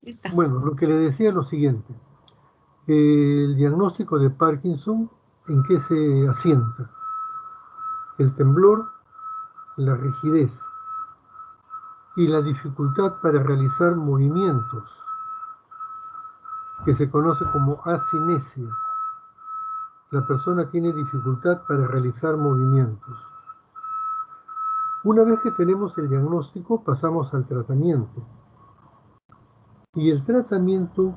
Está. Bueno, lo que le decía es lo siguiente. El diagnóstico de Parkinson, ¿en qué se asienta? El temblor, la rigidez y la dificultad para realizar movimientos, que se conoce como asinesia. La persona tiene dificultad para realizar movimientos. Una vez que tenemos el diagnóstico, pasamos al tratamiento. Y el tratamiento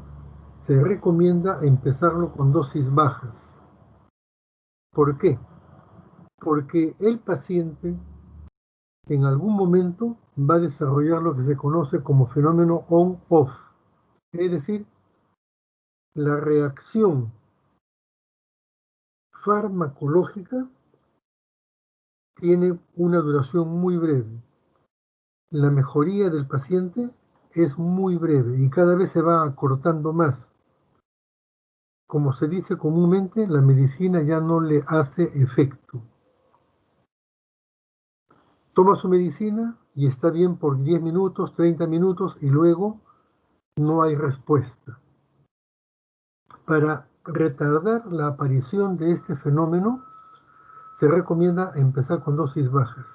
se recomienda empezarlo con dosis bajas. ¿Por qué? Porque el paciente en algún momento va a desarrollar lo que se conoce como fenómeno on-off, es decir, la reacción farmacológica tiene una duración muy breve. La mejoría del paciente es muy breve y cada vez se va acortando más. Como se dice comúnmente, la medicina ya no le hace efecto. Toma su medicina y está bien por 10 minutos, 30 minutos y luego no hay respuesta. Para retardar la aparición de este fenómeno, se recomienda empezar con dosis bajas.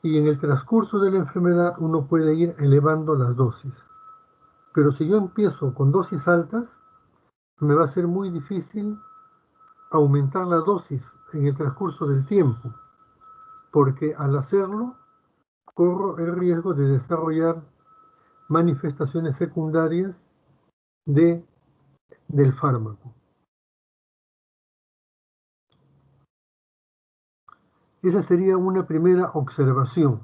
Y en el transcurso de la enfermedad uno puede ir elevando las dosis. Pero si yo empiezo con dosis altas, me va a ser muy difícil aumentar la dosis en el transcurso del tiempo, porque al hacerlo corro el riesgo de desarrollar manifestaciones secundarias del fármaco. Esa sería una primera observación.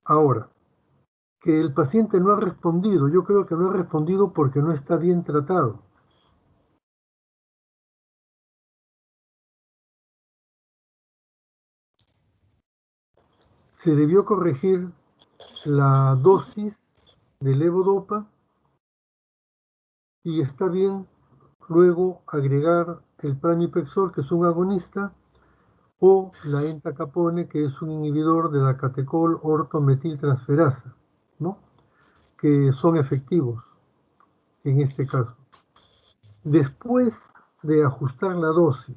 Ahora, que el paciente no ha respondido, yo creo que no ha respondido porque no está bien tratado. Se debió corregir la dosis de levodopa y está bien luego agregar el pramipexol, que es un agonista, o la entacapone, que es un inhibidor de la catecol ortometiltransferasa, ¿no? Que son efectivos en este caso. Después de ajustar la dosis,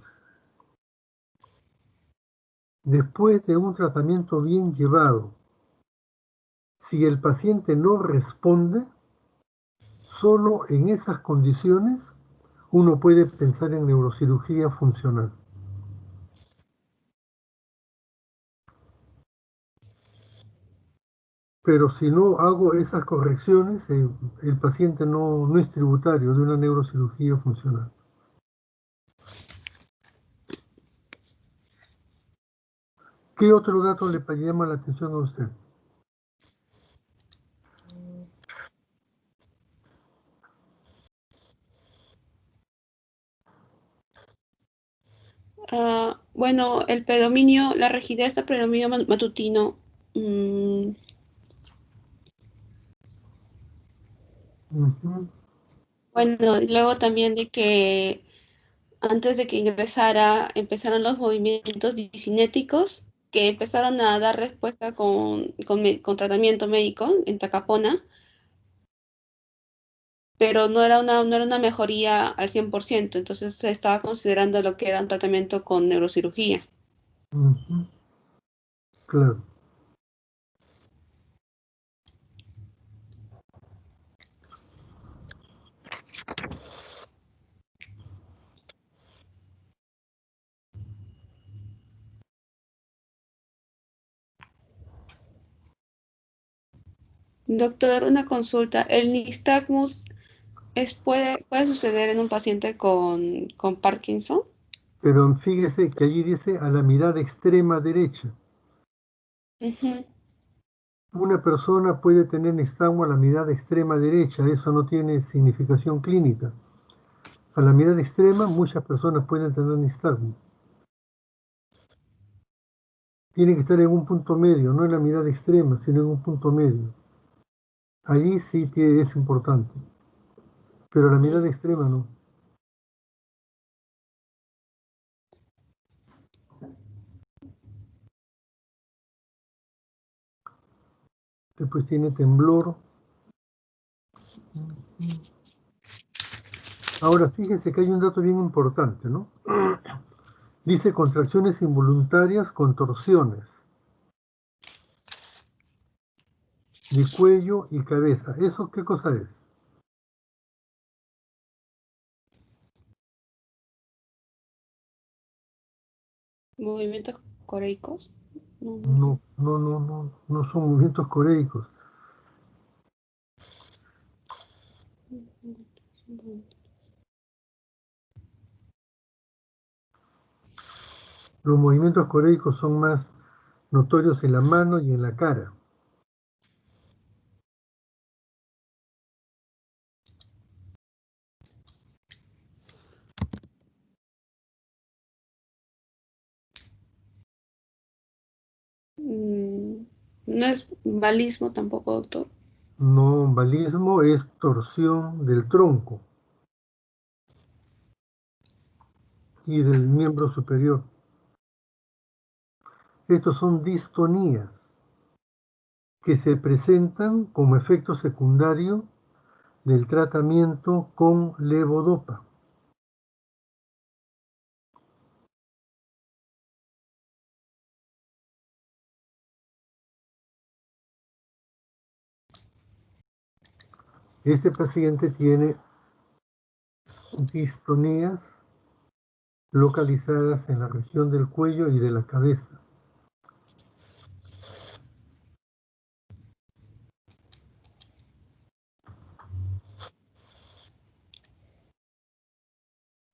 después de un tratamiento bien llevado, si el paciente no responde, solo en esas condiciones uno puede pensar en neurocirugía funcional. Pero si no hago esas correcciones, el paciente no es tributario de una neurocirugía funcional. ¿Qué otro dato le llama la atención a usted? Bueno, el predominio, la rigidez del predominio matutino. Bueno, luego también de que antes de que ingresara empezaron los movimientos discinéticos que empezaron a dar respuesta con tratamiento médico en Tacapona, pero no era una mejoría al 100%, entonces se estaba considerando lo que era un tratamiento con neurocirugía. Claro. Doctor, una consulta. ¿El nistagmus puede suceder en un paciente con Parkinson? Pero fíjese que allí dice a la mirada extrema derecha. Una persona puede tener nistagmo a la mirada extrema derecha, eso no tiene significación clínica. A la mirada extrema muchas personas pueden tener nistagmo. Tiene que estar en un punto medio, no en la mirada extrema, sino en un punto medio. Allí sí que es importante, pero la mirada extrema no. Después tiene temblor. Ahora, fíjense que hay un dato bien importante, ¿no? Dice contracciones involuntarias, contorsiones de cuello y cabeza. ¿Eso qué cosa es? Movimientos coreicos. No, No, no, no, no, no son movimientos coreicos. Los movimientos coreicos son más notorios en la mano y en la cara. no es balismo tampoco, doctor. No, valismo es torsión del tronco y del miembro superior. Estos son distonías que se presentan como efecto secundario del tratamiento con levodopa. Este paciente tiene distonías localizadas en la región del cuello y de la cabeza.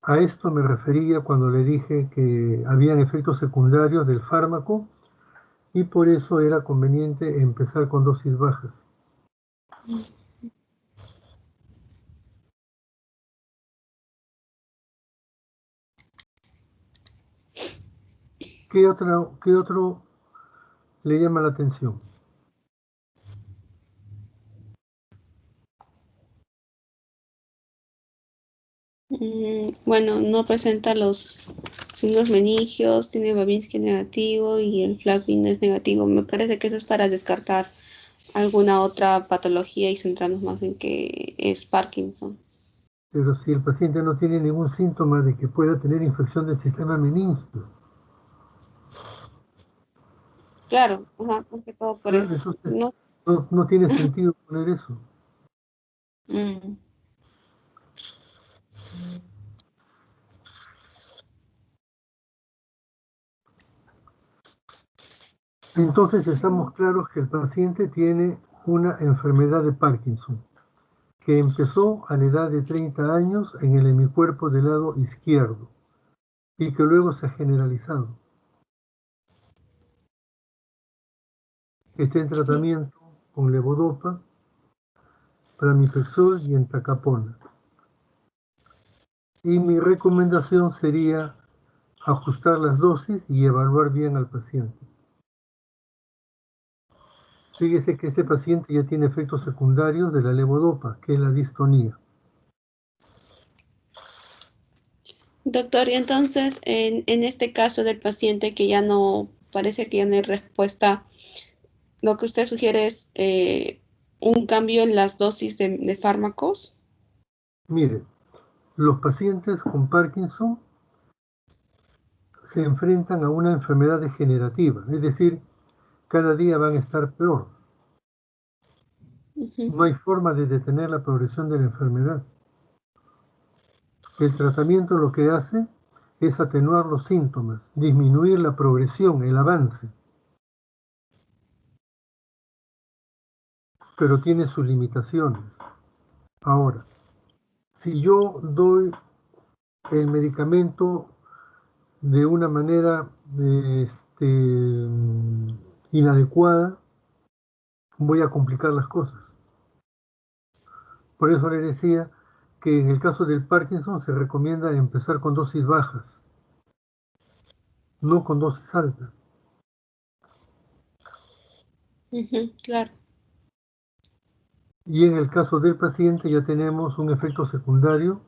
A esto me refería cuando le dije que habían efectos secundarios del fármaco y por eso era conveniente empezar con dosis bajas. ¿Qué otro le llama la atención? Bueno, no presenta los signos meningios, tiene Babinski negativo y el Flavin es negativo. Me parece que eso es para descartar alguna otra patología y centrarnos más en que es Parkinson. Pero si el paciente no tiene ningún síntoma de que pueda tener infección del sistema meningio, Claro, ajá, más que todo por claro, eso. entonces No, no tiene sentido poner eso. mm, Entonces estamos claros que el paciente tiene una enfermedad de Parkinson, que empezó a la edad de 30 años en el hemicuerpo del lado izquierdo y que luego se ha generalizado. Está en sí. tratamiento con levodopa, pramipexol y entacapona. Y mi recomendación sería ajustar las dosis y evaluar bien al paciente. Fíjese que este paciente ya tiene efectos secundarios de la levodopa, que es la distonía. Doctor, y entonces en este caso del paciente que ya no parece que ya no hay respuesta, lo que usted sugiere es un cambio en las dosis de fármacos. Mire, los pacientes con Parkinson se enfrentan a una enfermedad degenerativa, es decir, cada día van a estar peor. Ujú. No hay forma de detener la progresión de la enfermedad. El tratamiento lo que hace es atenuar los síntomas, disminuir la progresión, el avance, pero tiene sus limitaciones. Ahora, si yo doy el medicamento de una manera inadecuada, voy a complicar las cosas. Por eso le decía que en el caso del Parkinson se recomienda empezar con dosis bajas, no con dosis altas. Ujú, claro. Y en el caso del paciente ya tenemos un efecto secundario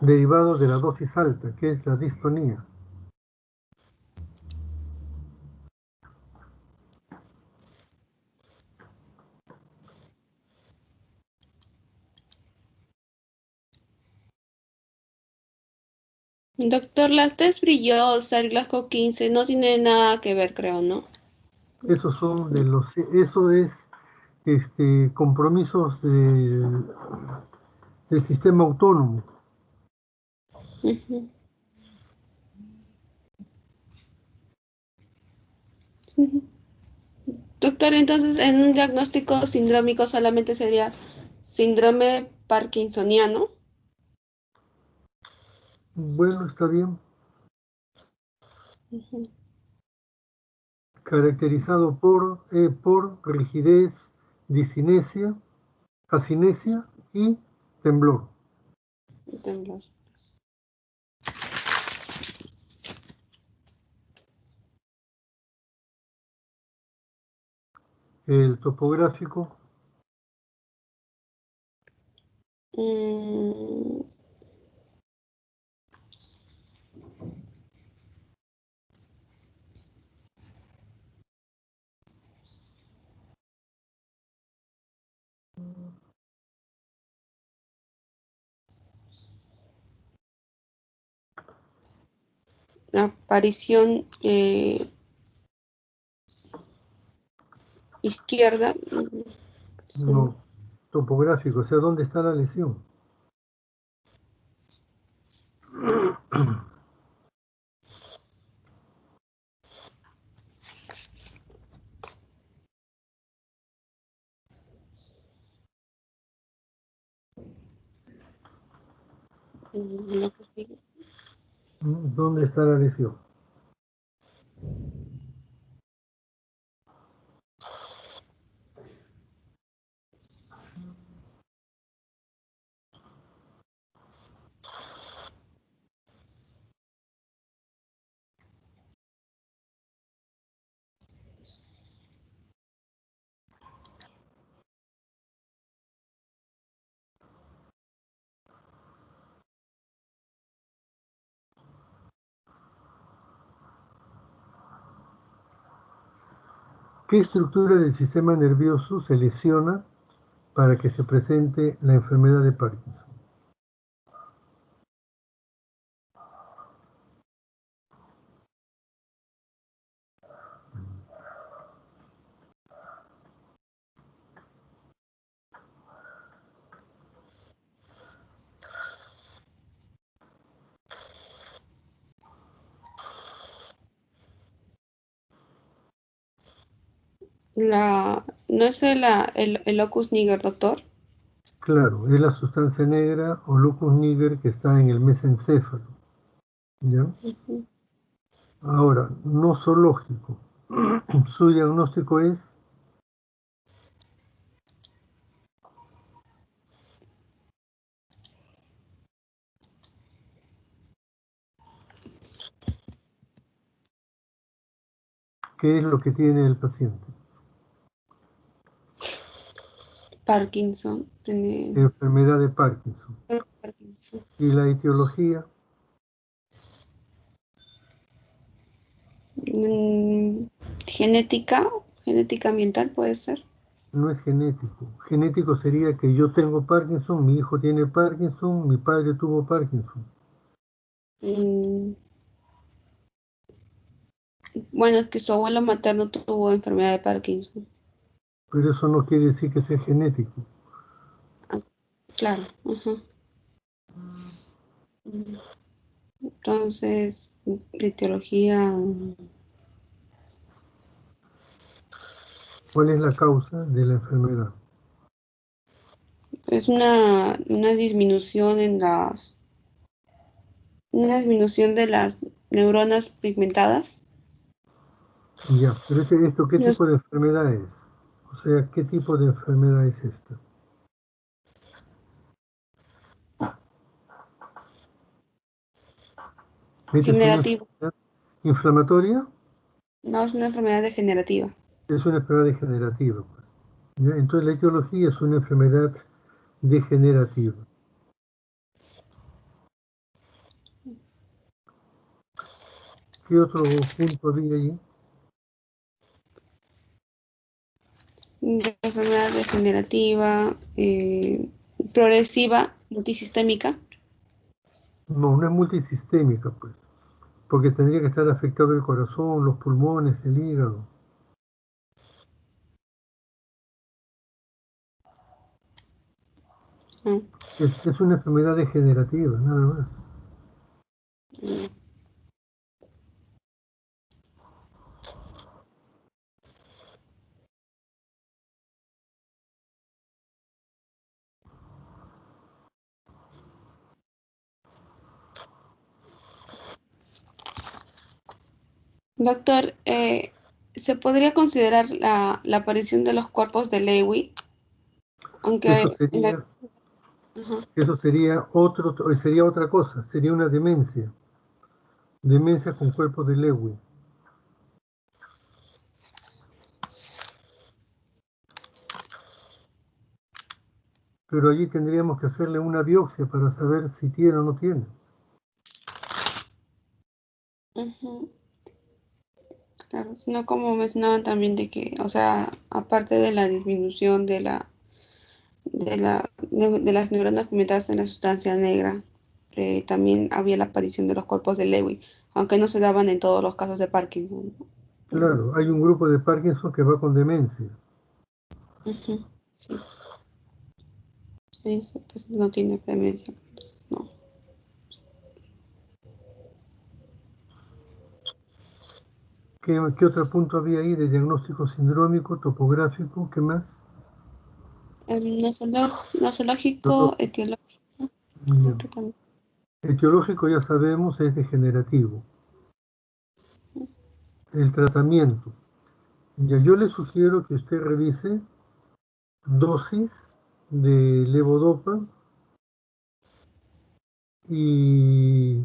derivado de la dosis alta, que es la distonía. Doctor, las test brillosa, el Glasgow 15, no tiene nada que ver, creo, ¿no? Esos son eso es compromisos del sistema autónomo. Ujú. Ujú. Doctor, entonces en un diagnóstico sindrómico solamente sería síndrome parkinsoniano. Bueno, está bien. Ujú. Caracterizado por rigidez, disinesia, asinesia y temblor. Temblor. El topográfico, Mm, aparición izquierda. no, topográfico, o sea, ¿dónde está la lesión? Locus niger. ¿Dónde está la lesión? ¿Qué estructura del sistema nervioso se lesiona para que se presente la enfermedad de Parkinson? No es el locus niger, doctor. Claro, es la sustancia negra o locus niger que está en el mesencéfalo, ¿ya? Ujú. Ahora, nosológico. Su diagnóstico es, ¿qué es lo que tiene el paciente? Parkinson. Tiene Enfermedad de Parkinson. Parkinson. Y la etiología Mm, genética ambiental puede ser. no es genético. Genético sería que yo tengo Parkinson, mi hijo tiene Parkinson, mi padre tuvo Parkinson. Mm, bueno, es que su abuelo materno tuvo enfermedad de Parkinson. Pero eso no quiere decir que sea genético. Ah, claro. Ajá. Entonces, etiología ¿Cuál es la causa de la enfermedad? es una disminución una disminución de las neuronas pigmentadas. Ya, pero esto, ¿qué No es tipo de enfermedad es? O sea, ¿qué tipo de enfermedad es esta? ¿Esta es una generativo, enfermedad inflamatoria? no es una enfermedad degenerativa. Es una enfermedad degenerativa, pues. ¿Ya? Entonces la etiología es una enfermedad degenerativa. ¿Qué otro punto había allí? De enfermedad degenerativa, progresiva, multisistémica. No, no es multisistémica, pues, porque tendría que estar afectado el corazón, los pulmones, el hígado. Ah, Es una enfermedad degenerativa, nada más. mm. Doctor, ¿se podría considerar la aparición de los cuerpos de Lewy? Eso Aunque en la- sería, ajá, eso sería otra cosa, sería una demencia con cuerpo de Lewy. Pero allí tendríamos que hacerle una biopsia para saber si tiene o no tiene. ujú, claro, sino como mencionaban también de que, o sea, aparte de la disminución de las neuronas pigmentadas en la sustancia negra, también había la aparición de los cuerpos de Lewy, aunque no se daban en todos los casos de Parkinson. Claro, hay un grupo de Parkinson que va con demencia. Ujú, sí, eso pues no tiene demencia, no. ¿Qué otro punto había ahí de diagnóstico sindrómico, topográfico? ¿Qué más? Nosológico, Etiológico. etiológico, creo Bien. que también. Etiológico ya sabemos es degenerativo. El tratamiento. Ya yo le sugiero que usted revise dosis de levodopa y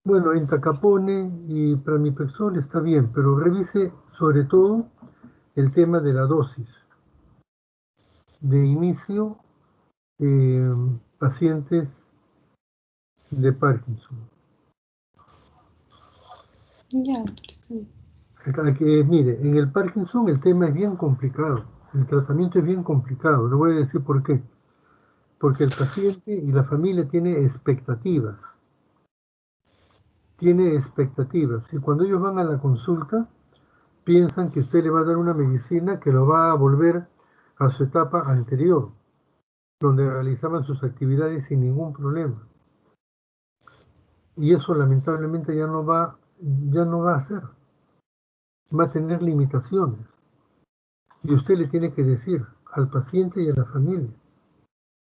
bueno, entacapone y pramipexol está bien, pero revise sobre todo el tema de la dosis de inicio pacientes de Parkinson. Ya, doctor, está bien. Mire, en el Parkinson el tema es bien complicado, el tratamiento es bien complicado, le voy a decir por qué. Porque el paciente y la familia tiene expectativas, y cuando ellos van a la consulta piensan que usted le va a dar una medicina que lo va a volver a su etapa anterior, donde realizaban sus actividades sin ningún problema. Y eso lamentablemente ya no va a hacer, va a tener limitaciones. Y usted le tiene que decir al paciente y a la familia,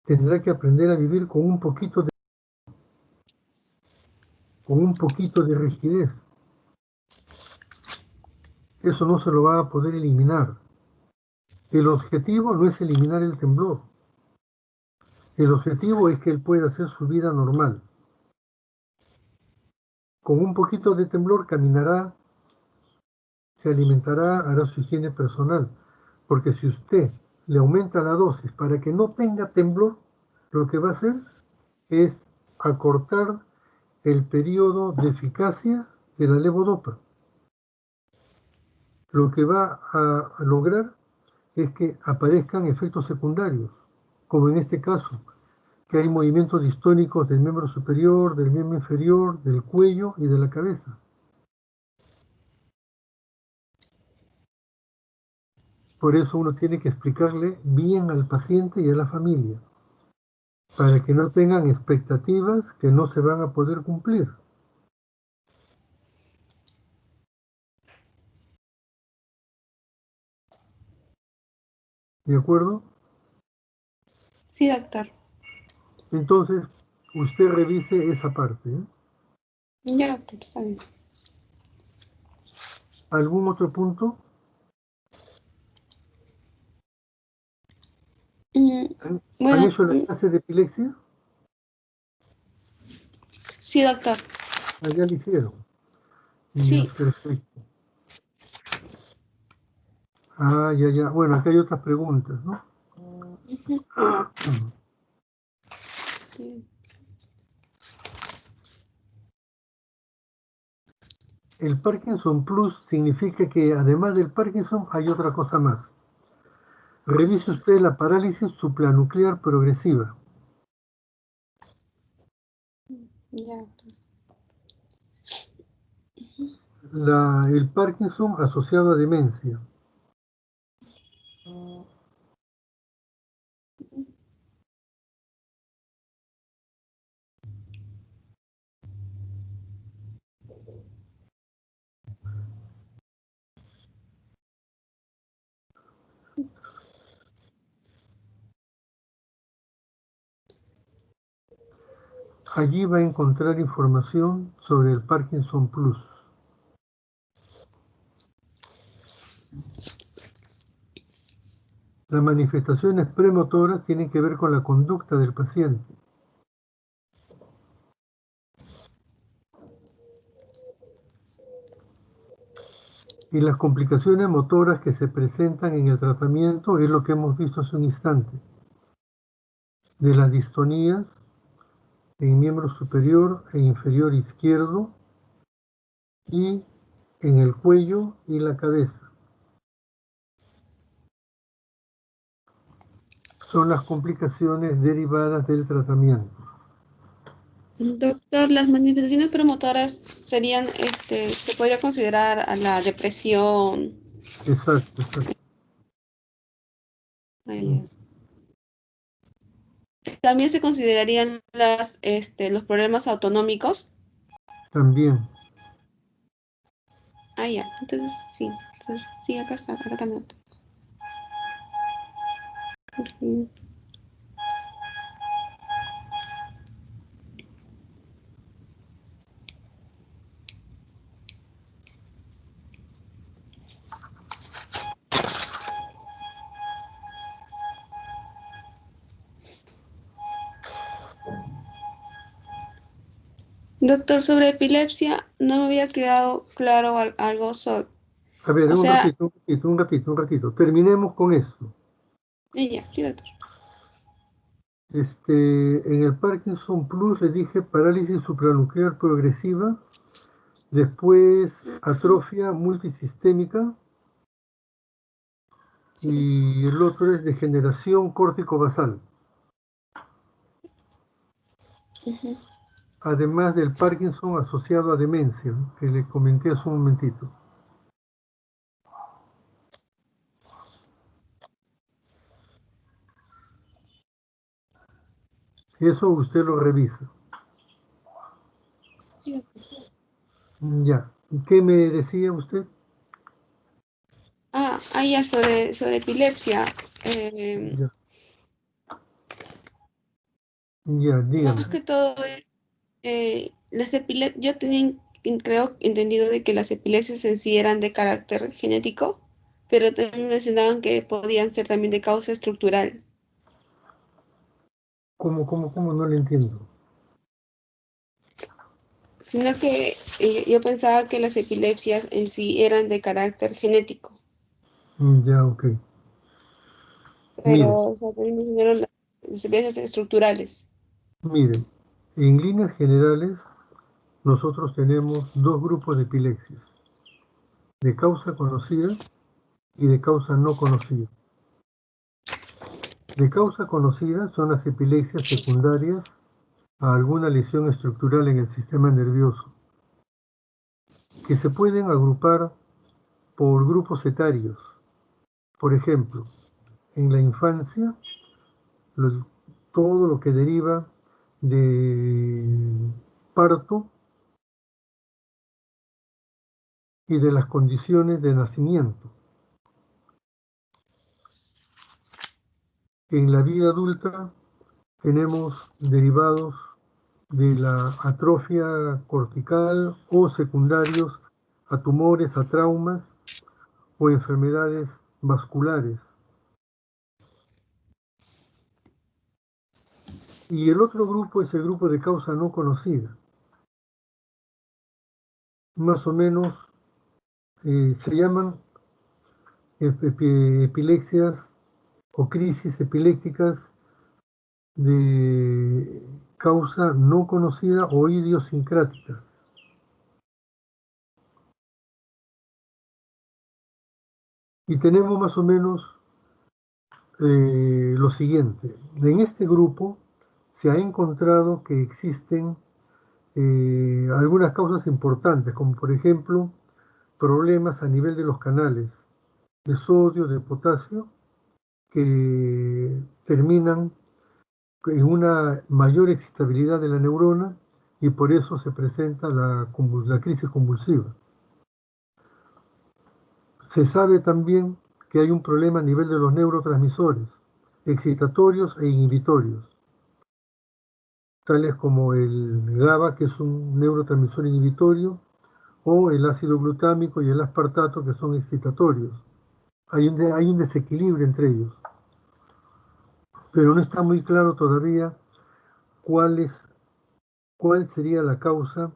tendrá que aprender a vivir con un poquito de rigidez. Eso no se lo va a poder eliminar. El objetivo no es eliminar el temblor. El objetivo es que él pueda hacer su vida normal. Con un poquito de temblor caminará, se alimentará, hará su higiene personal. Porque si usted le aumenta la dosis para que no tenga temblor, lo que va a hacer es acortar el periodo de eficacia de la levodopa. Lo que va a lograr es que aparezcan efectos secundarios, como en este caso, que hay movimientos distónicos del miembro superior, del miembro inferior, del cuello y de la cabeza. Por eso uno tiene que explicarle bien al paciente y a la familia, para que no tengan expectativas que no se van a poder cumplir. ¿De acuerdo? Sí, doctor. Entonces, usted revise esa parte, ¿eh? Ya, doctor, está bien. ¿Algún otro punto? Mm, ¿Han bueno, hecho la clase de epilepsia? sí, doctor. Allá lo hicieron. Ya, Sí. perfecto. Ah, ya, ya. Bueno, aquí hay otras preguntas, ¿no? Ujú, sí. El Parkinson Plus significa que además del Parkinson hay otra cosa más. Revise usted la parálisis supranuclear progresiva. Ya. El Parkinson asociado a demencia. Allí va a encontrar información sobre el Parkinson Plus. Las manifestaciones premotoras tienen que ver con la conducta del paciente. Y las complicaciones motoras que se presentan en el tratamiento es lo que hemos visto hace un instante. De las distonías en miembro superior e inferior izquierdo y en el cuello y la cabeza. Son las complicaciones derivadas del tratamiento. Doctor, las manifestaciones promotoras serían, se podría considerar a la depresión. Exacto, exacto. Ya. También se considerarían los problemas autonómicos. También. Ya. Entonces, sí. Entonces, sí, acá está, acá también. Ujú. Doctor, sobre epilepsia, no me había quedado claro algo sobre, A ver, o sea, un ratito. Terminemos con esto. ya, sí, doctor. En el Parkinson Plus le dije parálisis supranuclear progresiva, después atrofia multisistémica Sí. y el otro es degeneración córtico-basal, Ujú. además del Parkinson asociado a demencia, que le comenté hace un momentito. Eso usted lo revisa. Sí, doctor. Ya. ¿Qué me decía usted? Ya, sobre epilepsia. Eh, Ya, ya, Más dígame. que todo, yo tenía, creo, entendido de que las epilepsias en sí eran de carácter genético, pero también mencionaban que podían ser también de causa estructural, ¿Cómo? No le entiendo. sino que yo pensaba que las epilepsias en sí eran de carácter genético, Ya, ok. pero Mire, o sea, también mencionaron las epilepsias estructurales. mire, en líneas generales, nosotros tenemos dos grupos de epilepsias, de causa conocida y de causa no conocida. De causa conocida son las epilepsias secundarias a alguna lesión estructural en el sistema nervioso, que se pueden agrupar por grupos etarios. Por ejemplo, en la infancia, lo- todo lo que deriva de parto y de las condiciones de nacimiento. En la vida adulta tenemos derivados de la atrofia cortical o secundarios a tumores, a traumas o enfermedades vasculares. Y el otro grupo es el grupo de causa no conocida. Más o menos se llaman epilepsias o crisis epilépticas de causa no conocida o idiosincrática. Y tenemos más o menos lo siguiente. En este grupo se ha encontrado que existen algunas causas importantes, como por ejemplo problemas a nivel de los canales de sodio, de potasio, que terminan en una mayor excitabilidad de la neurona y por eso se presenta la crisis convulsiva. Se sabe también que hay un problema a nivel de los neurotransmisores, excitatorios e inhibitorios, tales como el GABA, que es un neurotransmisor inhibitorio, o el ácido glutámico y el aspartato, que son excitatorios. Hay un desequilibrio entre ellos, pero no está muy claro todavía cuál sería la causa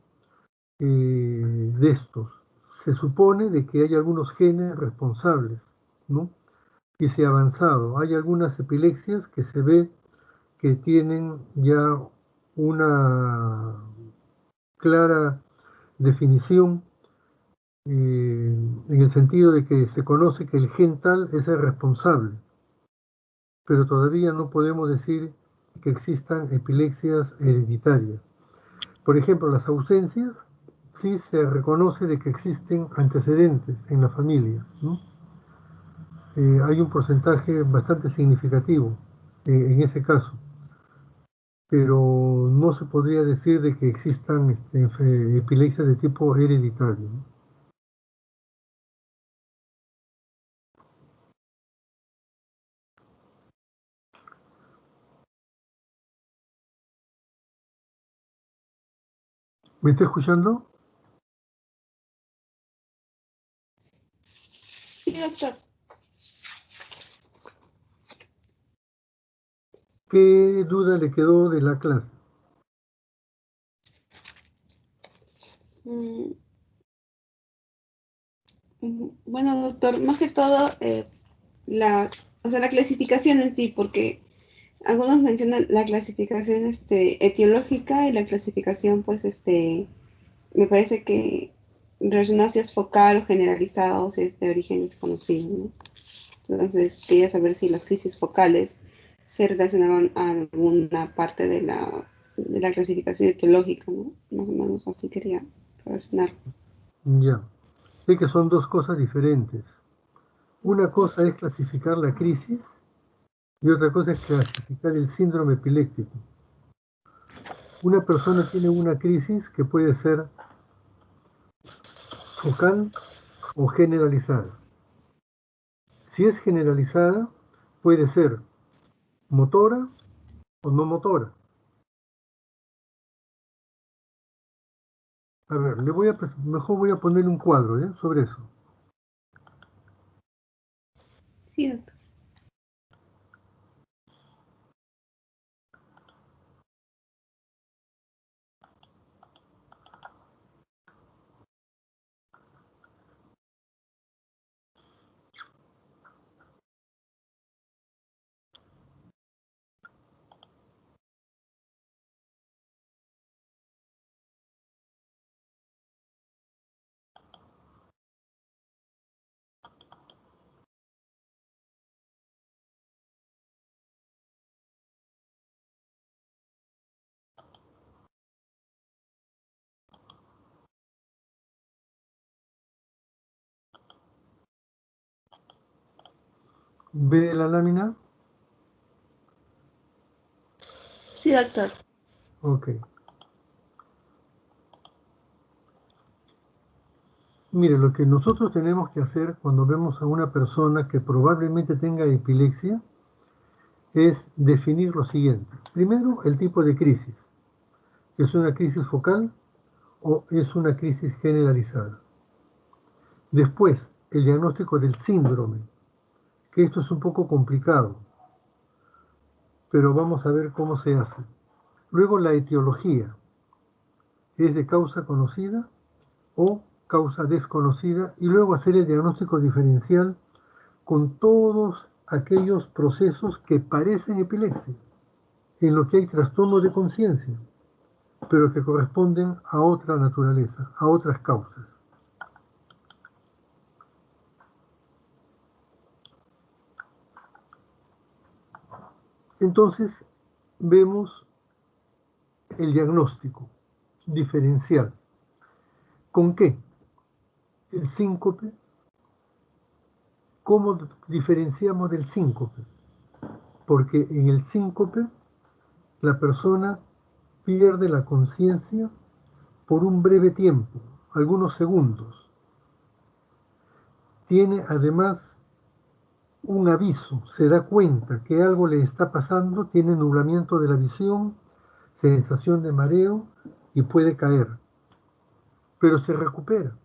de estos. Se supone de que hay algunos genes responsables, ¿no? Y se ha avanzado. Hay algunas epilepsias que se ve que tienen ya una clara definición en el sentido de que se conoce que el gen tal es el responsable, pero todavía no podemos decir que existan epilepsias hereditarias. Por ejemplo, las ausencias sí se reconoce de que existen antecedentes en la familia, ¿no? Hay un porcentaje bastante significativo en ese caso, pero no se podría decir de que existan epilepsias de tipo hereditario, ¿no? ¿Me está escuchando? Sí, doctor. ¿Qué duda le quedó de la clase? Mm, bueno, doctor, más que todo, la, o sea, la clasificación en sí, porque algunos mencionan la clasificación etiológica y la clasificación, pues, me parece que relacionado si es focal o generalizado o si es de origen desconocido, ¿no? Entonces, quería saber si las crisis focales se relacionaban a alguna parte de la clasificación etiológica, ¿no? Más o menos así quería relacionar. Ya, sé que son dos cosas diferentes. Una cosa es clasificar la crisis y otra cosa es clasificar el síndrome epiléptico. Una persona tiene una crisis que puede ser focal o generalizada. Si es generalizada, puede ser motora o no motora. A ver, mejor voy a poner un cuadro, ¿eh?, sobre eso. Sí, doctor. ¿Ve la lámina? Sí, doctor. Ok. Mire, lo que nosotros tenemos que hacer cuando vemos a una persona que probablemente tenga epilepsia es definir lo siguiente. Primero, el tipo de crisis. ¿Es una crisis focal o es una crisis generalizada? Después, el diagnóstico del síndrome, que esto es un poco complicado, pero vamos a ver cómo se hace. Luego, la etiología. ¿Es de causa conocida o causa desconocida? Y luego hacer el diagnóstico diferencial con todos aquellos procesos que parecen epilepsia, en lo que hay trastornos de conciencia, pero que corresponden a otra naturaleza, a otras causas. Entonces, vemos el diagnóstico. diferencial. ¿Con qué? El síncope. ¿Cómo diferenciamos del síncope? Porque en el síncope la persona pierde la conciencia por un breve tiempo, algunos segundos. Tiene además un aviso, se da cuenta que algo le está pasando, tiene nublamiento de la visión, sensación de mareo y puede caer, pero se recupera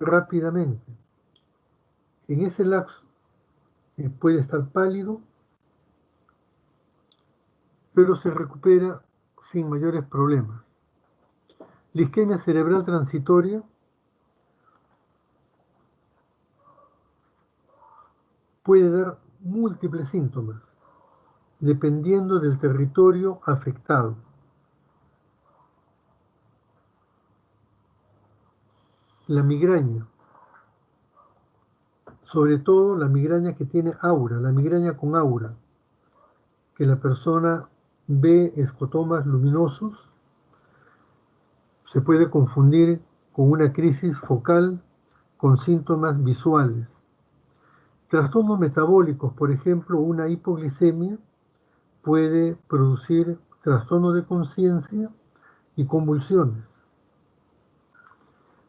rápidamente. En ese lapso puede estar pálido, pero se recupera sin mayores problemas. La isquemia cerebral transitoria puede dar múltiples síntomas, dependiendo del territorio afectado. La migraña, sobre todo la migraña que tiene aura, la migraña con aura, que la persona ve escotomas luminosos, se puede confundir con una crisis focal con síntomas visuales. Trastornos metabólicos, por ejemplo, una hipoglicemia puede producir trastorno de conciencia y convulsiones.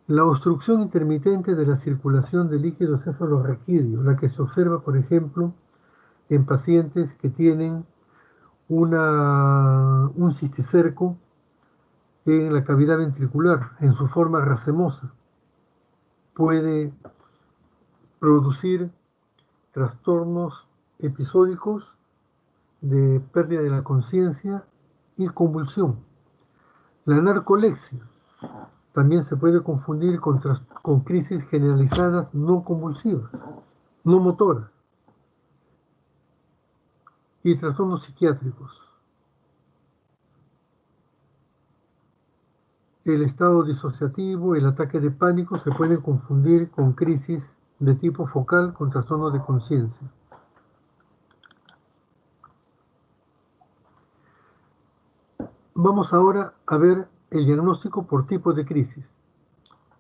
La obstrucción intermitente de la circulación de líquidos cefalorraquídeos, la que se observa, por ejemplo, en pacientes que tienen un cisticerco en la cavidad ventricular, en su forma racemosa, puede producir trastornos episódicos de pérdida de la conciencia y convulsión. La narcolepsia también se puede confundir con crisis generalizadas no convulsivas, no motoras, y trastornos psiquiátricos. El estado disociativo, el ataque de pánico se pueden confundir con crisis de tipo focal con trastorno de conciencia. Vamos ahora a ver el diagnóstico por tipo de crisis.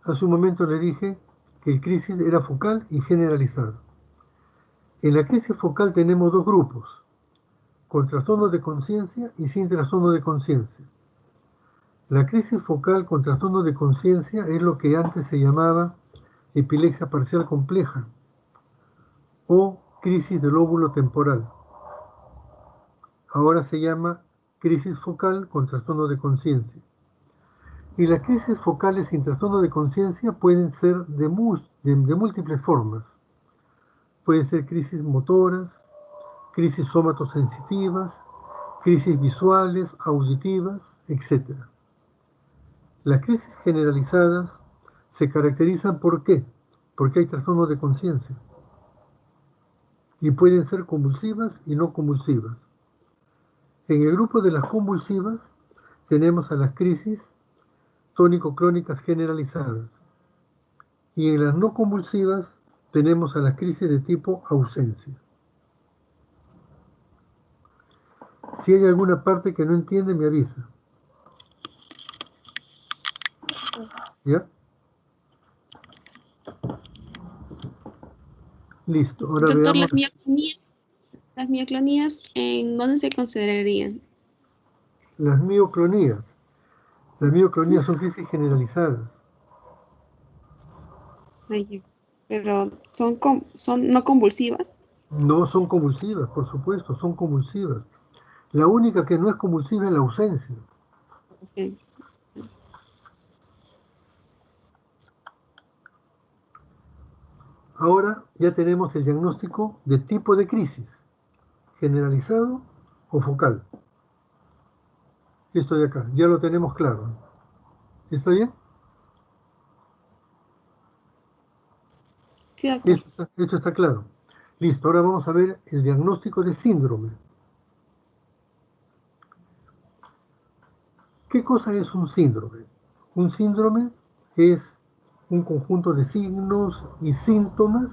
Hace un momento le dije que el crisis era focal y generalizado. En la crisis focal tenemos dos grupos, con trastorno de conciencia y sin trastorno de conciencia. La crisis focal con trastorno de conciencia es lo que antes se llamaba epilepsia parcial compleja o crisis del lóbulo temporal. Ahora se llama crisis focal con trastorno de conciencia. Y las crisis focales sin trastorno de conciencia pueden ser de múltiples formas. Pueden ser crisis motoras, crisis somatosensitivas, crisis visuales, auditivas, etc. Las crisis generalizadas se caracterizan ¿por qué? Porque hay trastorno de conciencia. Y pueden ser convulsivas y no convulsivas. En el grupo de las convulsivas tenemos a las crisis tónico-clónicas generalizadas. Y en las no convulsivas tenemos a las crisis de tipo ausencia. Si hay alguna parte que no entiende, me avisa. ¿Ya? Listo. Ahora Doctor, veamos las mioclonías, ¿en dónde se considerarían? las mioclonías. Las mioclonías son crisis generalizadas. Ay, pero son no convulsivas. No son convulsivas, por supuesto, son convulsivas. La única que no es convulsiva es la ausencia. Sí. Ahora ya tenemos el diagnóstico de tipo de crisis, generalizado o focal. Esto de acá, ya lo tenemos claro. ¿Está bien? Sí, doctor. Esto está claro. Listo, ahora vamos a ver el diagnóstico de síndrome. ¿Qué cosa es un síndrome? Un síndrome es un conjunto de signos y síntomas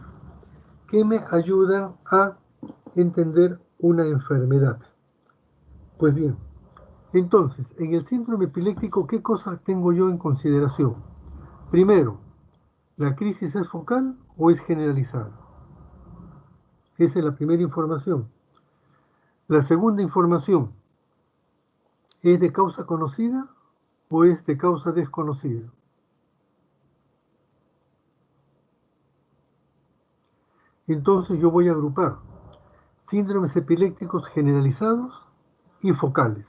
que me ayudan a entender una enfermedad. Pues bien, Entonces, en el síndrome epiléptico, ¿qué cosas tengo yo en consideración? Primero, ¿la crisis es focal o es generalizada? Esa es la primera información. La segunda información, ¿es de causa conocida o es de causa desconocida? Entonces yo voy a agrupar síndromes epilépticos generalizados y focales.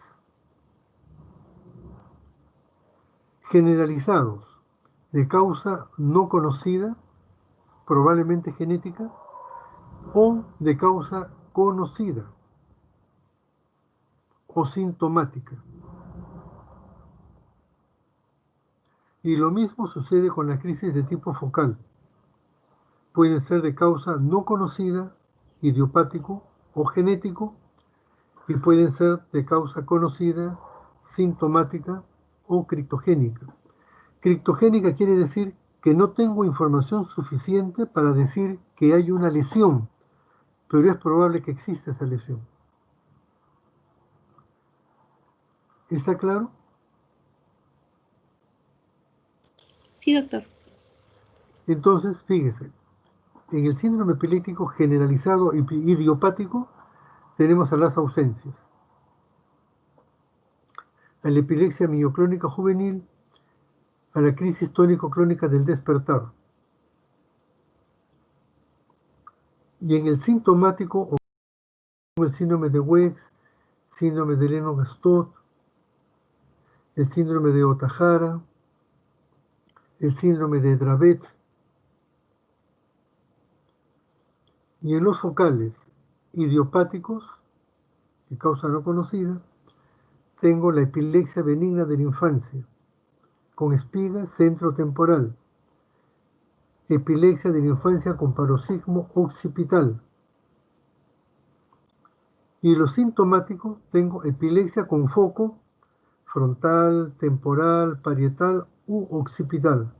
Generalizados, de causa no conocida, probablemente genética, o de causa conocida o sintomática. Y lo mismo sucede con la crisis de tipo focal. Puede ser de causa no conocida, idiopático o genético, y pueden ser de causa conocida, sintomática o criptogénica. Criptogénica quiere decir que no tengo información suficiente para decir que hay una lesión, pero es probable que exista esa lesión. ¿Está claro? Sí, doctor. Entonces, fíjese, en el síndrome epiléptico generalizado idiopático tenemos a las ausencias. A la epilepsia mioclónica juvenil, a la crisis tónico-clónica del despertar. Y en el sintomático, el síndrome de Wex, síndrome de Lennox-Gastaut, el síndrome de Ohtahara, el síndrome de Dravet. Y en los focales idiopáticos, de causa no conocida, tengo la epilepsia benigna de la infancia, con espiga centrotemporal, epilepsia de la infancia con paroxismo occipital. Y los sintomáticos tengo epilepsia con foco frontal, temporal, parietal u occipital.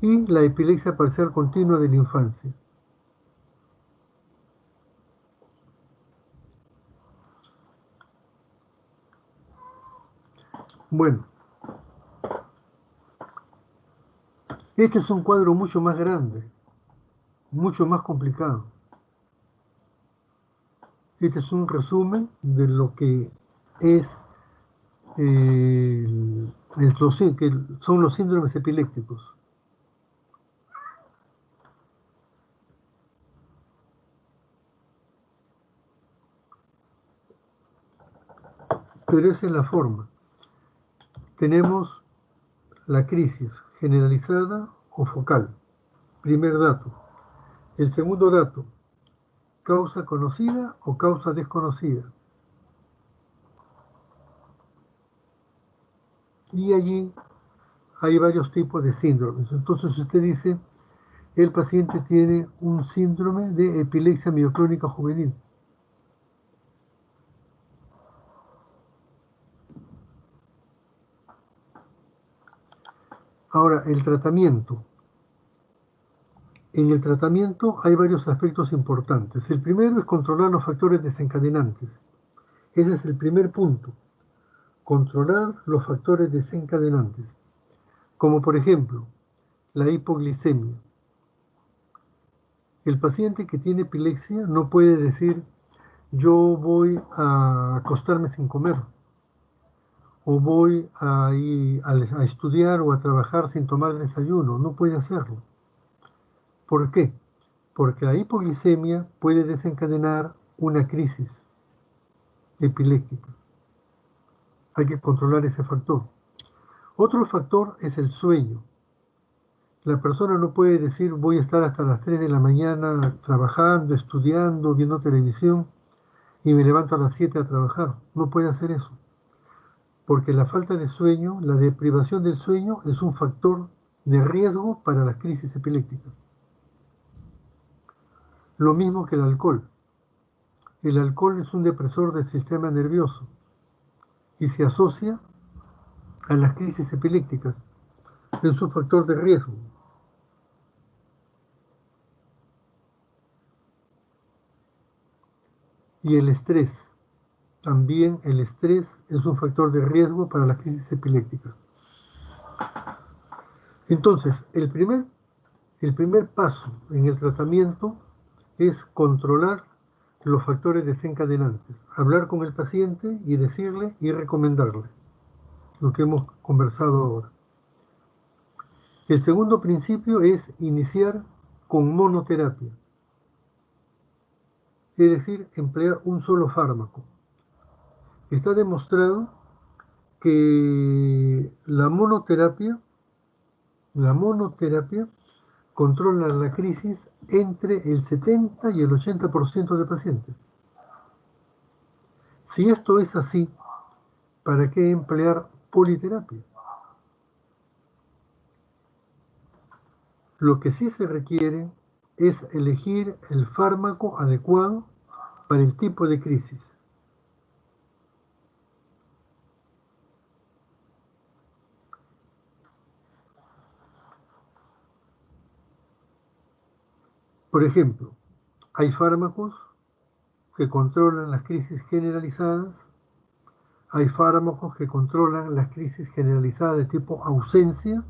Y la epilepsia parcial continua de la infancia. Bueno, este es un cuadro mucho más grande, mucho más complicado. Este es un resumen de lo que es que son los síndromes epilépticos. Pero esa es la forma. Tenemos la crisis generalizada o focal. Primer dato. El segundo dato, causa conocida o causa desconocida. Y allí hay varios tipos de síndromes. Entonces usted dice, el paciente tiene un síndrome de epilepsia mioclónica juvenil. Ahora, el tratamiento. En el tratamiento hay varios aspectos importantes. El primero es controlar los factores desencadenantes. Ese es el primer punto. Controlar los factores desencadenantes. Como por ejemplo, la hipoglicemia. El paciente que tiene epilepsia no puede decir yo voy a acostarme sin comer o voy a estudiar o a trabajar sin tomar desayuno. No puede hacerlo. ¿Por qué? Porque la hipoglicemia puede desencadenar una crisis epiléptica. Hay que controlar ese factor. Otro factor es el sueño. La persona no puede decir voy a estar hasta las 3 de la mañana trabajando, estudiando, viendo televisión y me levanto a las 7 a trabajar. No puede hacer eso. Porque la falta de sueño, la deprivación del sueño es un factor de riesgo para las crisis epilépticas. Lo mismo que el alcohol. El alcohol es un depresor del sistema nervioso y se asocia a las crisis epilépticas. Es un factor de riesgo. Y el estrés. También el estrés es un factor de riesgo para las crisis epilépticas. Entonces, el primer paso en el tratamiento es controlar los factores desencadenantes, hablar con el paciente y decirle y recomendarle lo que hemos conversado ahora. El segundo principio es iniciar con monoterapia, es decir, emplear un solo fármaco. Está demostrado que la monoterapia controla la crisis entre el 70 y el 80% de pacientes. Si esto es así, ¿para qué emplear politerapia? Lo que sí se requiere es elegir el fármaco adecuado para el tipo de crisis. Por ejemplo, hay fármacos que controlan las crisis generalizadas, hay fármacos que controlan las crisis generalizadas de tipo ausencia,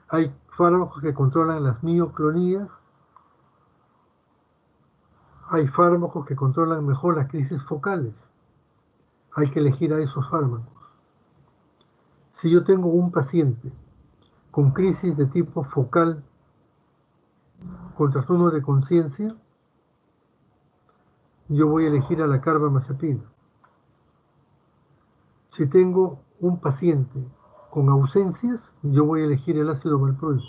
hay fármacos que controlan las mioclonías, hay fármacos que controlan mejor las crisis focales. Hay que elegir a esos fármacos. Si yo tengo un paciente con crisis de tipo focal, con trastorno de conciencia, yo voy a elegir a la carbamazepina. Si tengo un paciente con ausencias, yo voy a elegir el ácido valproico.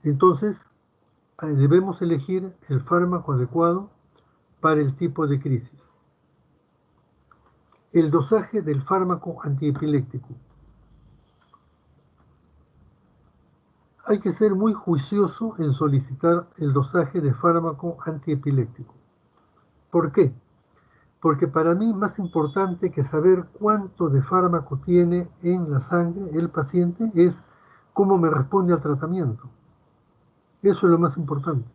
Entonces, debemos elegir el fármaco adecuado para el tipo de crisis. El dosaje del fármaco antiepiléptico. Hay que ser muy juicioso en solicitar el dosaje de fármaco antiepiléptico. ¿Por qué? Porque para mí más importante que saber cuánto de fármaco tiene en la sangre el paciente es cómo me responde al tratamiento. Eso es lo más importante.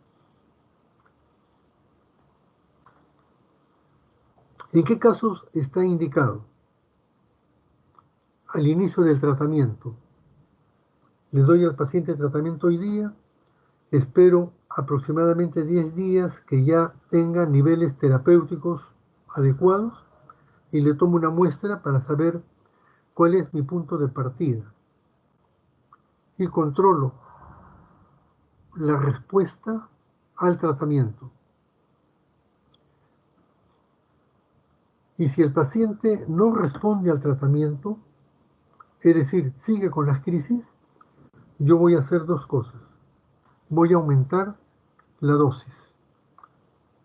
¿En qué casos está indicado? Al inicio del tratamiento. Le doy al paciente tratamiento hoy día, espero aproximadamente 10 días que ya tenga niveles terapéuticos adecuados y le tomo una muestra para saber cuál es mi punto de partida. Y controlo la respuesta al tratamiento. Y si el paciente no responde al tratamiento, es decir, sigue con las crisis, yo voy a hacer dos cosas. Voy a aumentar la dosis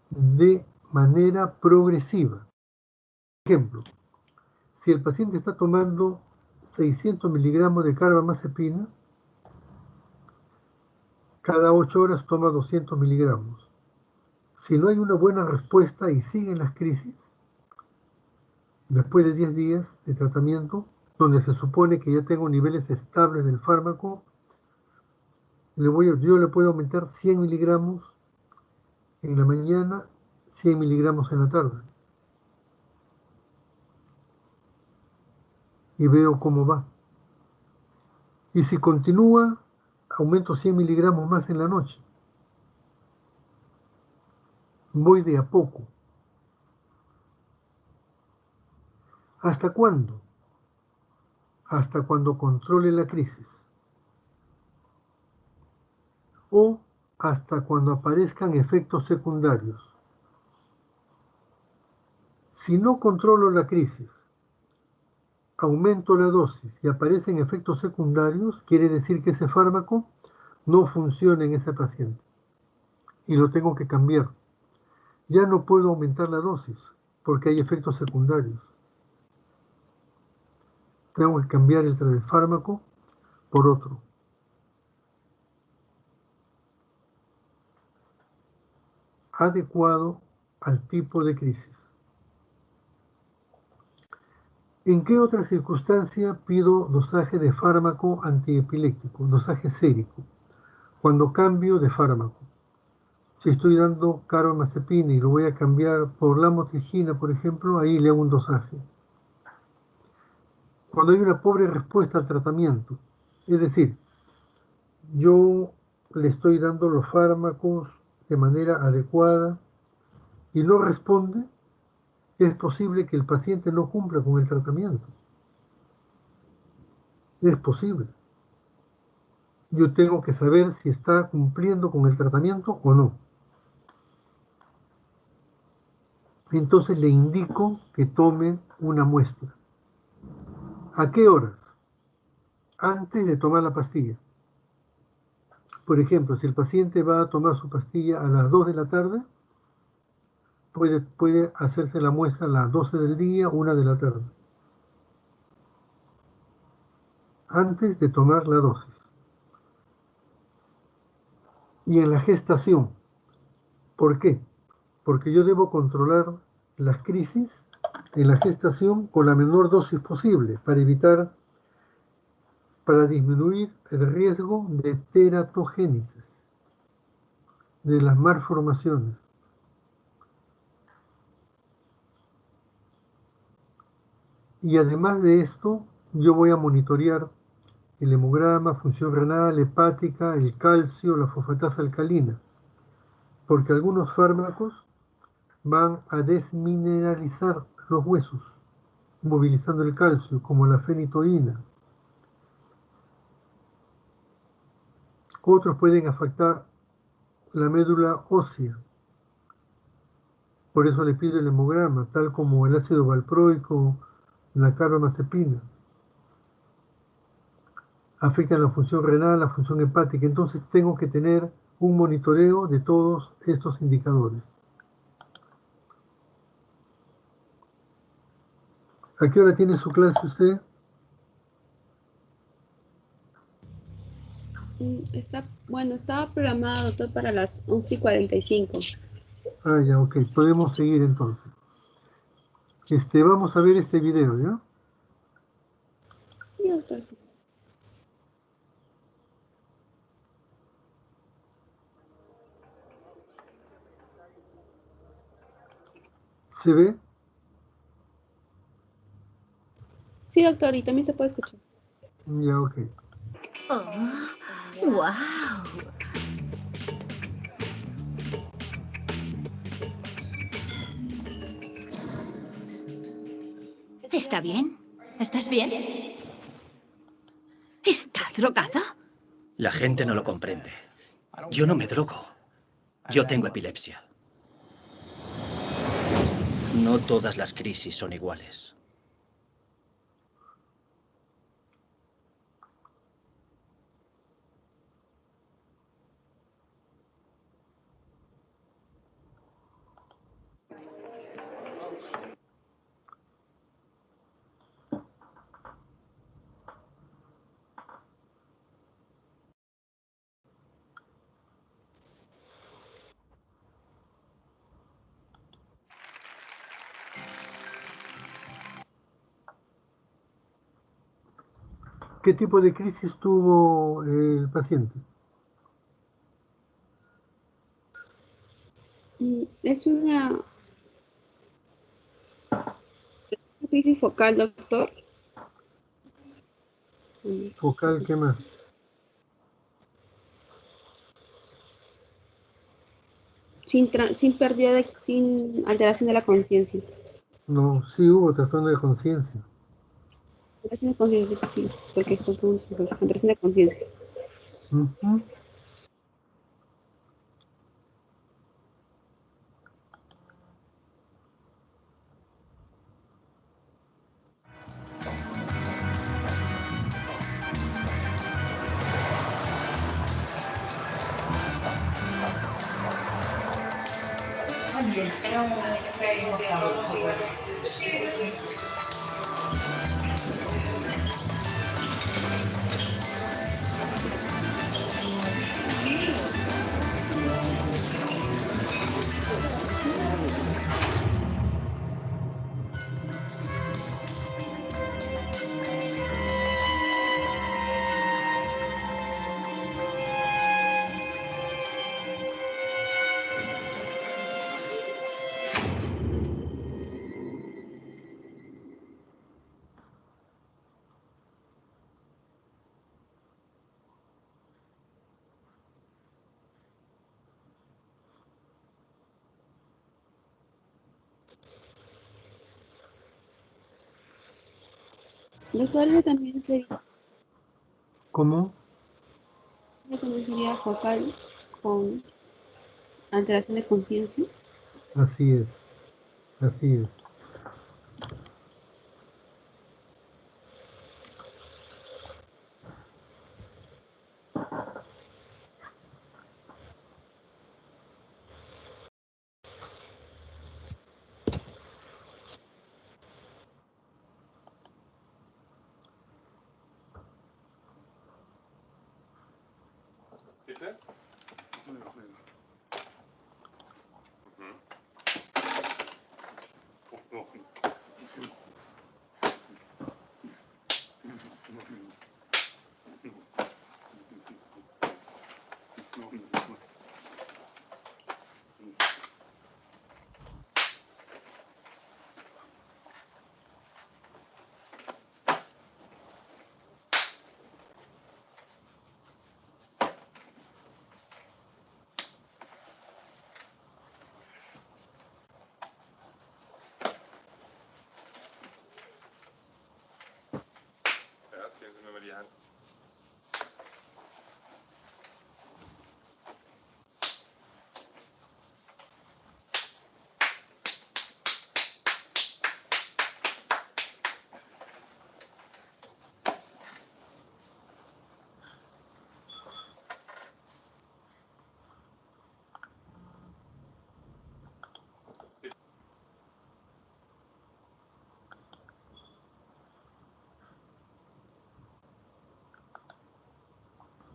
de manera progresiva. Por ejemplo, si el paciente está tomando 600 miligramos de carbamazepina, cada 8 horas toma 200 miligramos. Si no hay una buena respuesta y siguen las crisis, después de 10 días de tratamiento, donde se supone que ya tengo niveles estables del fármaco, yo le puedo aumentar 100 miligramos en la mañana, 100 miligramos en la tarde. Y veo cómo va. Y si continúa, aumento 100 miligramos más en la noche. Voy de a poco. ¿Hasta cuándo? Hasta cuando controle la crisis. O hasta cuando aparezcan efectos secundarios. Si no controlo la crisis, aumento la dosis y aparecen efectos secundarios, quiere decir que ese fármaco no funciona en ese paciente y lo tengo que cambiar. Ya no puedo aumentar la dosis porque hay efectos secundarios. Tengo que cambiar el fármaco por otro. Adecuado al tipo de crisis. ¿En qué otra circunstancia pido dosaje de fármaco antiepiléptico, dosaje sérico? cuando cambio de fármaco. Si estoy dando carbamazepina y lo voy a cambiar por la motricina, por ejemplo, ahí le hago un dosaje. Cuando hay una pobre respuesta al tratamiento, es decir, yo le estoy dando los fármacos de manera adecuada y no responde, es posible que el paciente no cumpla con el tratamiento. Es posible. Yo tengo que saber si está cumpliendo con el tratamiento o no. Entonces le indico que tome una muestra. ¿A qué horas? Antes de tomar la pastilla. Por ejemplo, si el paciente va a tomar su pastilla a las 2 de la tarde, puede hacerse la muestra a las 12 del día, 1 de la tarde. Antes de tomar la dosis. Y en la gestación. ¿Por qué? Porque yo debo controlar las crisis en la gestación con la menor dosis posible para disminuir el riesgo de teratogénesis, de las malformaciones. Y además de esto, yo voy a monitorear el hemograma, función renal, hepática, el calcio, la fosfatasa alcalina, porque algunos fármacos van a desmineralizar los huesos, movilizando el calcio, como la fenitoína. Otros pueden afectar la médula ósea, por eso le pido el hemograma, tal como el ácido valproico, la carbamazepina. Afectan la función renal, la función hepática, entonces tengo que tener un monitoreo de todos estos indicadores. ¿A qué hora tiene su clase usted? Bueno, estaba programado todo para las 11:45. Ah, ya, ok, podemos seguir entonces. Vamos a ver este video, ¿ya? Sí, doctor, sí. ¿Se ve? Sí, doctor, y también se puede escuchar. Ya, ok. Oh, wow. ¿Está bien? ¿Estás bien? ¿Está drogado? La gente no lo comprende. Yo no me drogo. Yo tengo epilepsia. No todas las crisis son iguales. ¿Qué tipo de crisis tuvo el paciente? Es una crisis focal, doctor. ¿Focal, qué más? Sin alteración de la conciencia. No, sí hubo trastorno de conciencia. Alteración de conciencia, sí, porque esto fue alteración de conciencia. Ujú. Doctor, ¿eso ¿Cómo? también sería focal con alteración de conciencia? Así es, así es.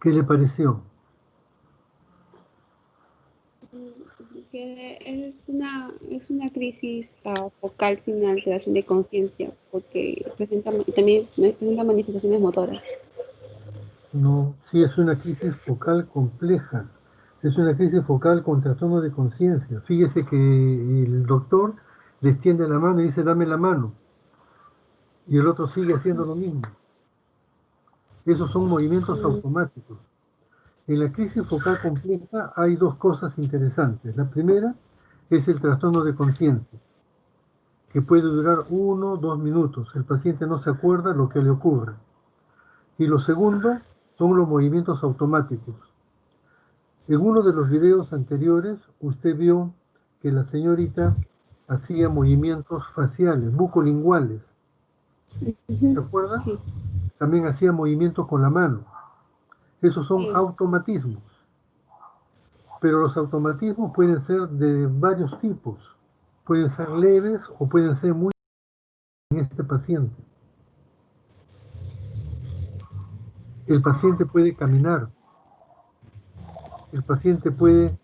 ¿Qué le pareció? Que es una crisis focal sin alteración de conciencia, porque también presenta manifestaciones motoras. No, sí es una crisis focal compleja. Es una crisis focal con trastorno de conciencia. Fíjese que el doctor le extiende la mano y dice, dame la mano. Y el otro sigue haciendo lo mismo. Esos son movimientos Mm, automáticos. En la crisis focal compleja hay dos cosas interesantes. La primera es el trastorno de conciencia, que puede durar 1 o 2 minutos. El paciente no se acuerda lo que le ocurre. Y lo segundo son los movimientos automáticos. En uno de los videos anteriores, usted vio que la señorita hacía movimientos faciales, bucolinguales. ¿Se ujú, acuerda? sí, También hacía movimientos con la mano. Esos son sí, automatismos. Pero los automatismos pueden ser de varios tipos. Pueden ser leves o pueden ser muy en este paciente. El paciente puede caminar, el paciente puede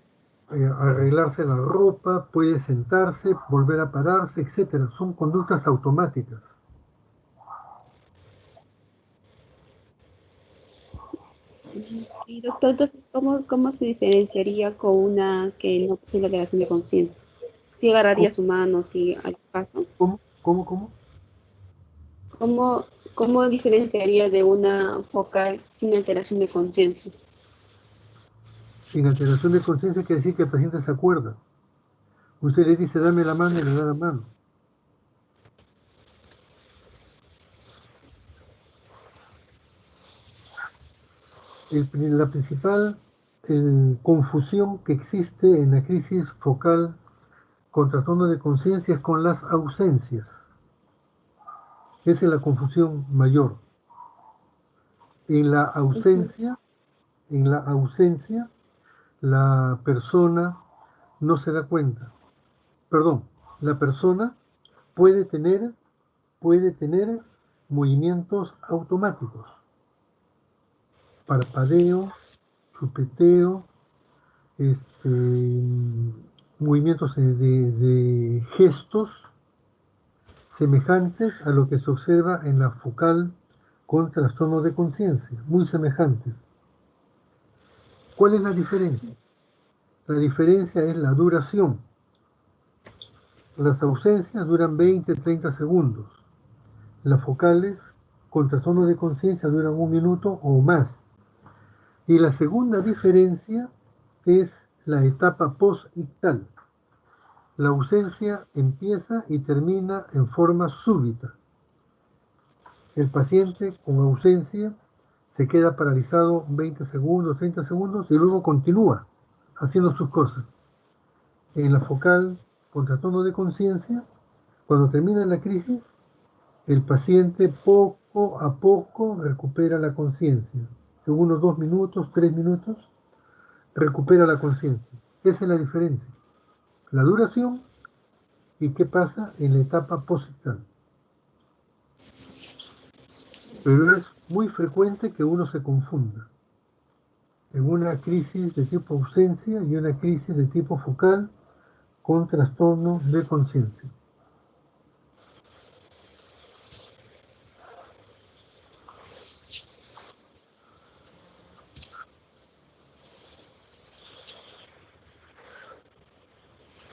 arreglarse la ropa, puede sentarse, volver a pararse, etcétera. Son conductas automáticas. ujú. Y doctor, entonces, ¿cómo se diferenciaría con una que no posee alteración de conciencia? ¿Si agarraría ¿Cómo? su mano, si al caso? ¿Cómo? ¿Cómo? ¿Cómo? ¿Cómo, cómo diferenciaría de una focal sin alteración de conciencia? Sin alteración de conciencia quiere decir que el paciente se acuerda. Usted le dice, dame la mano y le da la mano. La principal confusión que existe en la crisis focal con trastorno de conciencia es con las ausencias. Esa es la confusión mayor. En la Ujú, ausencia, en la ausencia, la persona no se da cuenta. Perdón, la persona puede tener, puede tener movimientos automáticos, parpadeo, chupeteo, movimientos de gestos semejantes a lo que se observa en la focal con trastorno de conciencia, muy semejantes. ¿Cuál es la diferencia? La diferencia es la duración. Las ausencias duran 20-30 segundos. Las focales con trastorno de conciencia duran 1 minuto o más. Y la segunda diferencia es la etapa post-ictal. La ausencia empieza y termina en forma súbita. El paciente con ausencia se queda paralizado 20 segundos, 30 segundos y luego continúa haciendo sus cosas. En la focal con trastorno de conciencia, cuando termina la crisis, el paciente poco a poco recupera la conciencia. En unos 2 minutos, 3 minutos, recupera la conciencia. Esa es la diferencia. La duración y qué pasa en la etapa posictal. Pero es muy frecuente que uno se confunda en una crisis de tipo ausencia y una crisis de tipo focal con trastorno de conciencia.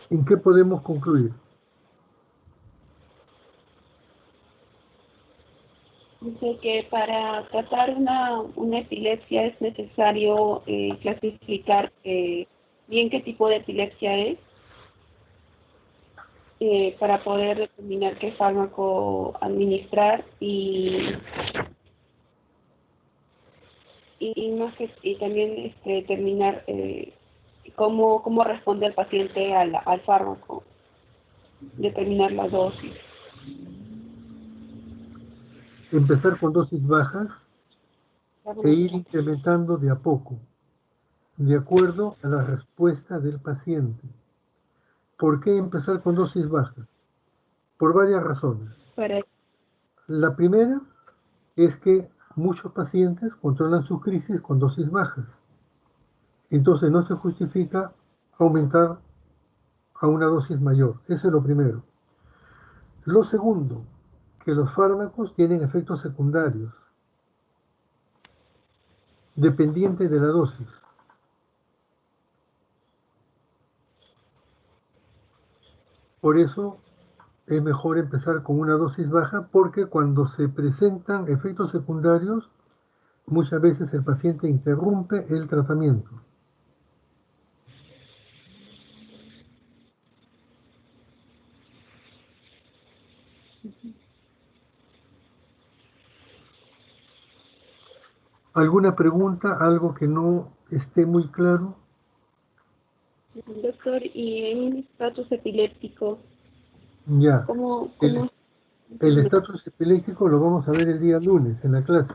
¿En qué podemos concluir? Dice que para tratar una epilepsia es necesario clasificar bien qué tipo de epilepsia es para poder determinar qué fármaco administrar y también determinar cómo responde el paciente al fármaco, determinar la dosis. Empezar con dosis bajas e ir incrementando de a poco, de acuerdo a la respuesta del paciente. ¿Por qué empezar con dosis bajas? Por varias razones. La primera es que muchos pacientes controlan sus crisis con dosis bajas. Entonces no se justifica aumentar a una dosis mayor. Eso es lo primero. Lo segundo, que los fármacos tienen efectos secundarios, dependientes de la dosis. Por eso es mejor empezar con una dosis baja, porque cuando se presentan efectos secundarios, muchas veces el paciente interrumpe el tratamiento. ¿Alguna pregunta? ¿Algo que no esté muy claro? Doctor, ¿y en un estatus epiléptico, Ya. cómo El estatus epiléptico lo vamos a ver el día lunes en la clase.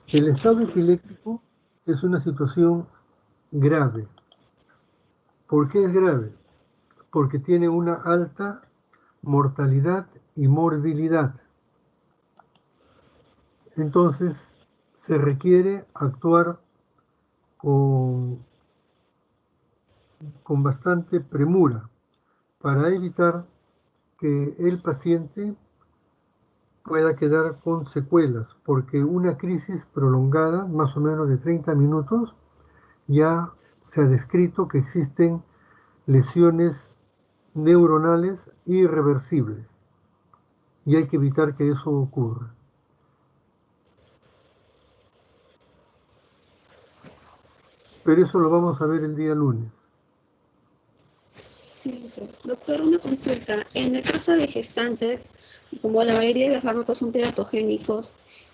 El estado epiléptico es una situación grave. ¿Por qué es grave? Porque tiene una alta mortalidad y morbilidad. Entonces, se requiere actuar con bastante premura para evitar que el paciente pueda quedar con secuelas, porque una crisis prolongada, más o menos de 30 minutos, ya se ha descrito que existen lesiones neuronales irreversibles y hay que evitar que eso ocurra. Pero eso lo vamos a ver el día lunes. Sí, doctor, una consulta. En el caso de gestantes, como la mayoría de los fármacos son teratogénicos,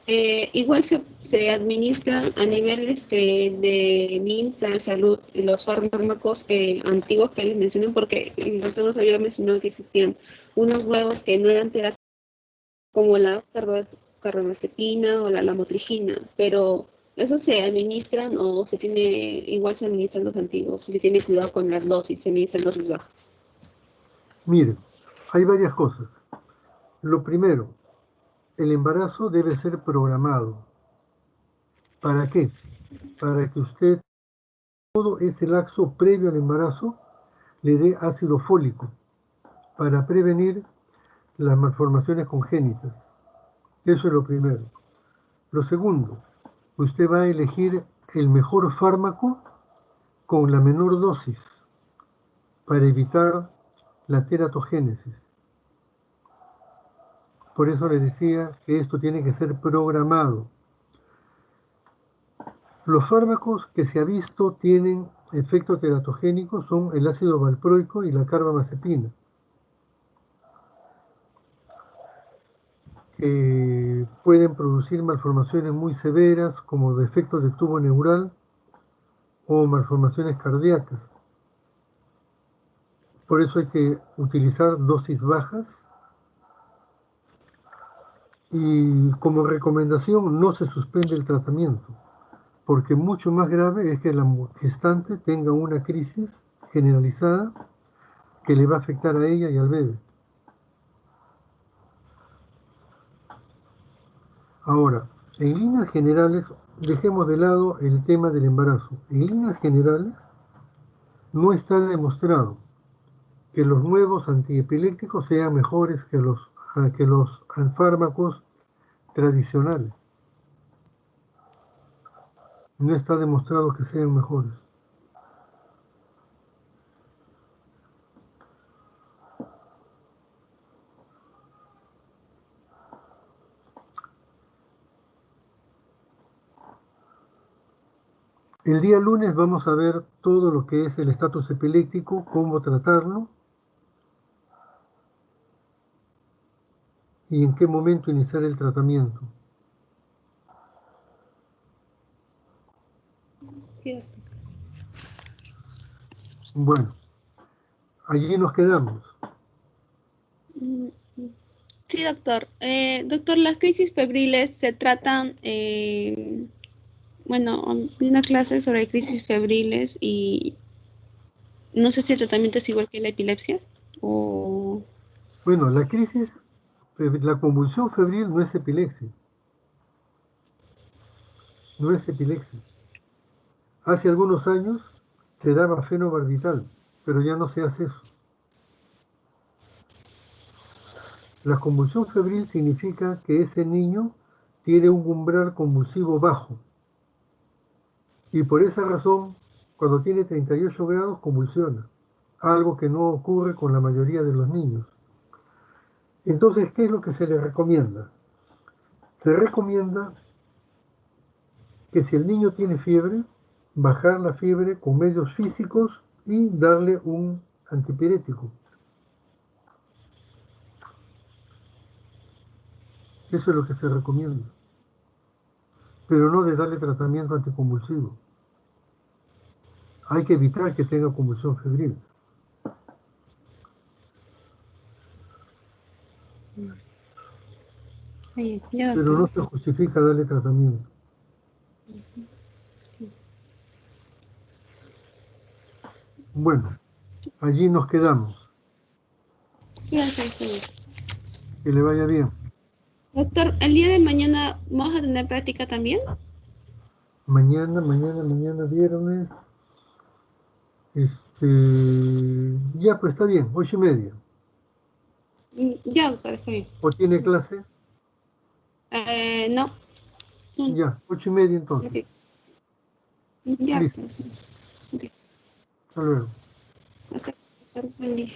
igual se administra a niveles de MINSA, salud, los fármacos antiguos que les mencionan, porque el doctor nos había mencionado que existían unos nuevos que no eran teratogénicos, como la carbamazepina o la lamotrigina, pero ¿eso se administran o igual se administran los antiguos? Se tiene cuidado con las dosis, se administran dosis bajas. Miren, hay varias cosas. Lo primero, el embarazo debe ser programado. ¿Para qué? Para que usted, todo ese lapso previo al embarazo, le dé ácido fólico para prevenir las malformaciones congénitas. Eso es lo primero. Lo segundo, usted va a elegir el mejor fármaco con la menor dosis para evitar la teratogénesis. Por eso le decía que esto tiene que ser programado. Los fármacos que se ha visto tienen efectos teratogénicos son el ácido valproico y la carbamazepina. que pueden producir malformaciones muy severas como defectos de tubo neural o malformaciones cardíacas. Por eso hay que utilizar dosis bajas y como recomendación no se suspende el tratamiento, porque mucho más grave es que la gestante tenga una crisis generalizada que le va a afectar a ella y al bebé. Ahora, en líneas generales, dejemos de lado el tema del embarazo. En líneas generales, no está demostrado que los nuevos antiepilépticos sean mejores que los fármacos tradicionales. No está demostrado que sean mejores. El día lunes vamos a ver todo lo que es el estatus epiléptico, cómo tratarlo y en qué momento iniciar el tratamiento. Sí, Bueno, allí nos quedamos. mm, sí, doctor. Doctor, las crisis febriles se tratan, bueno, vi una clase sobre crisis febriles y no sé si el tratamiento es igual que la epilepsia o... Bueno, la convulsión febril no es epilepsia. No es epilepsia. Hace algunos años se daba fenobarbital, pero ya no se hace eso. La convulsión febril significa que ese niño tiene un umbral convulsivo bajo y por esa razón, cuando tiene 38 grados, convulsiona, algo que no ocurre con la mayoría de los niños. Entonces, ¿qué es lo que se le recomienda? Se recomienda que si el niño tiene fiebre, bajar la fiebre con medios físicos y darle un antipirético. Eso es lo que se recomienda, pero no de darle tratamiento anticonvulsivo. Hay que evitar que tenga convulsión febril. Ya, Pero doctor. no se justifica darle tratamiento. Bueno, allí nos quedamos. Sí, doctor, está bien. Que le vaya bien. Doctor, el día de mañana vamos a tener práctica también. Mañana viernes. Ya, pues está bien, 8:30. Ya, doctor, está bien. ¿O tiene clase? No. Mm, Ya, 8:30 entonces. ok. Ya, Listo, pues. Ok. hasta luego. Hasta luego. Buen día.